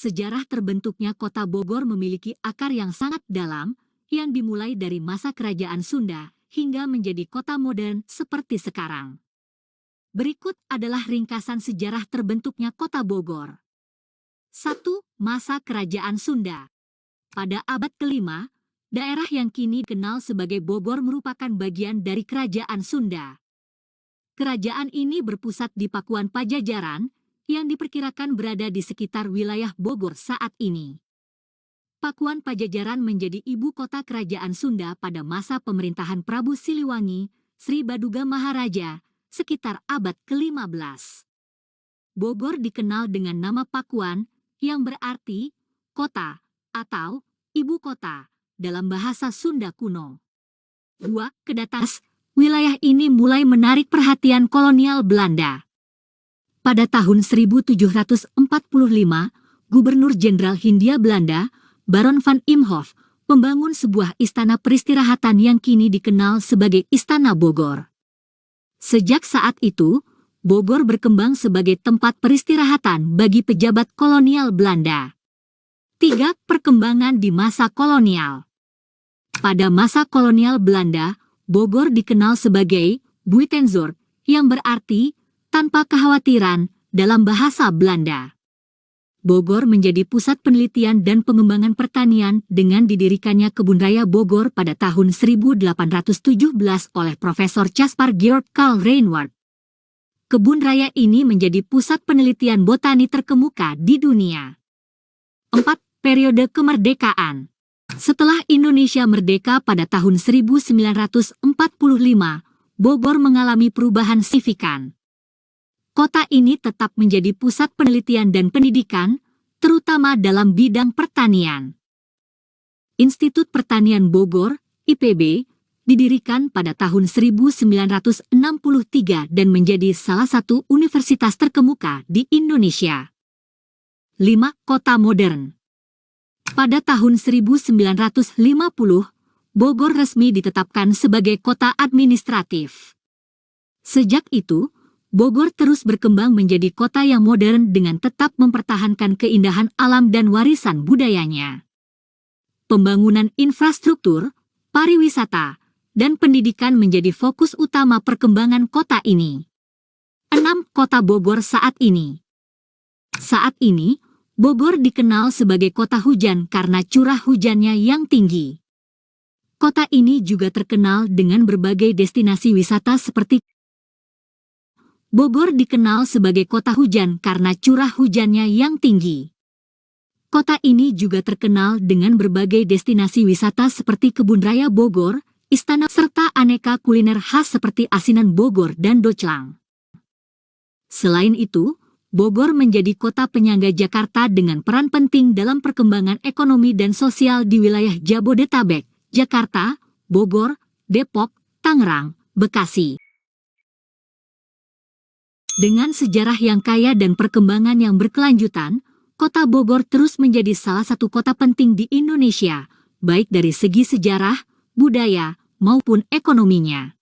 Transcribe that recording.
Sejarah terbentuknya kota Bogor memiliki akar yang sangat dalam, yang dimulai dari masa kerajaan Sunda hingga menjadi kota modern seperti sekarang. Berikut adalah ringkasan sejarah terbentuknya kota Bogor. 1. Masa kerajaan Sunda. Pada abad ke-5, daerah yang kini dikenal sebagai Bogor merupakan bagian dari kerajaan Sunda. Kerajaan ini berpusat di Pakuan Pajajaran, yang diperkirakan berada di sekitar wilayah Bogor saat ini. Pakuan Pajajaran menjadi ibu kota kerajaan Sunda pada masa pemerintahan Prabu Siliwangi, Sri Baduga Maharaja, sekitar abad ke-15. Bogor dikenal dengan nama Pakuan, yang berarti kota atau ibu kota dalam bahasa Sunda kuno. 2. Kedatangan wilayah ini mulai menarik perhatian kolonial Belanda. Pada tahun 1745, Gubernur Jenderal Hindia Belanda, Baron van Imhoff, membangun sebuah istana peristirahatan yang kini dikenal sebagai Istana Bogor. Sejak saat itu, Bogor berkembang sebagai tempat peristirahatan bagi pejabat kolonial Belanda. 3. Perkembangan di masa kolonial. Pada masa kolonial Belanda, Bogor dikenal sebagai Buitenzorg, yang berarti tanpa kekhawatiran dalam bahasa Belanda. Bogor menjadi pusat penelitian dan pengembangan pertanian dengan didirikannya Kebun Raya Bogor pada tahun 1817 oleh Profesor Caspar Georg Karl Reinward. Kebun raya ini menjadi pusat penelitian botani terkemuka di dunia. 4. Periode kemerdekaan. Setelah Indonesia merdeka pada tahun 1945, Bogor mengalami perubahan signifikan. Kota ini tetap menjadi pusat penelitian dan pendidikan, terutama dalam bidang pertanian. Institut Pertanian Bogor, IPB, didirikan pada tahun 1963 dan menjadi salah satu universitas terkemuka di Indonesia. 5. Kota modern. Pada tahun 1950, Bogor resmi ditetapkan sebagai kota administratif. Sejak itu, Bogor terus berkembang menjadi kota yang modern dengan tetap mempertahankan keindahan alam dan warisan budayanya. Pembangunan infrastruktur, pariwisata, dan pendidikan menjadi fokus utama perkembangan kota ini. 6. Kota Bogor saat ini. Saat ini, Bogor dikenal sebagai kota hujan karena curah hujannya yang tinggi. Kota ini juga terkenal dengan berbagai destinasi wisata seperti Bogor dikenal sebagai kota hujan karena curah hujannya yang tinggi. Kota ini juga terkenal dengan berbagai destinasi wisata seperti Kebun Raya Bogor, istana, serta aneka kuliner khas seperti asinan Bogor dan doclang. Selain itu, Bogor menjadi kota penyangga Jakarta dengan peran penting dalam perkembangan ekonomi dan sosial di wilayah Jabodetabek, Jakarta, Bogor, Depok, Tangerang, Bekasi. Dengan sejarah yang kaya dan perkembangan yang berkelanjutan, kota Bogor terus menjadi salah satu kota penting di Indonesia, baik dari segi sejarah, budaya, maupun ekonominya.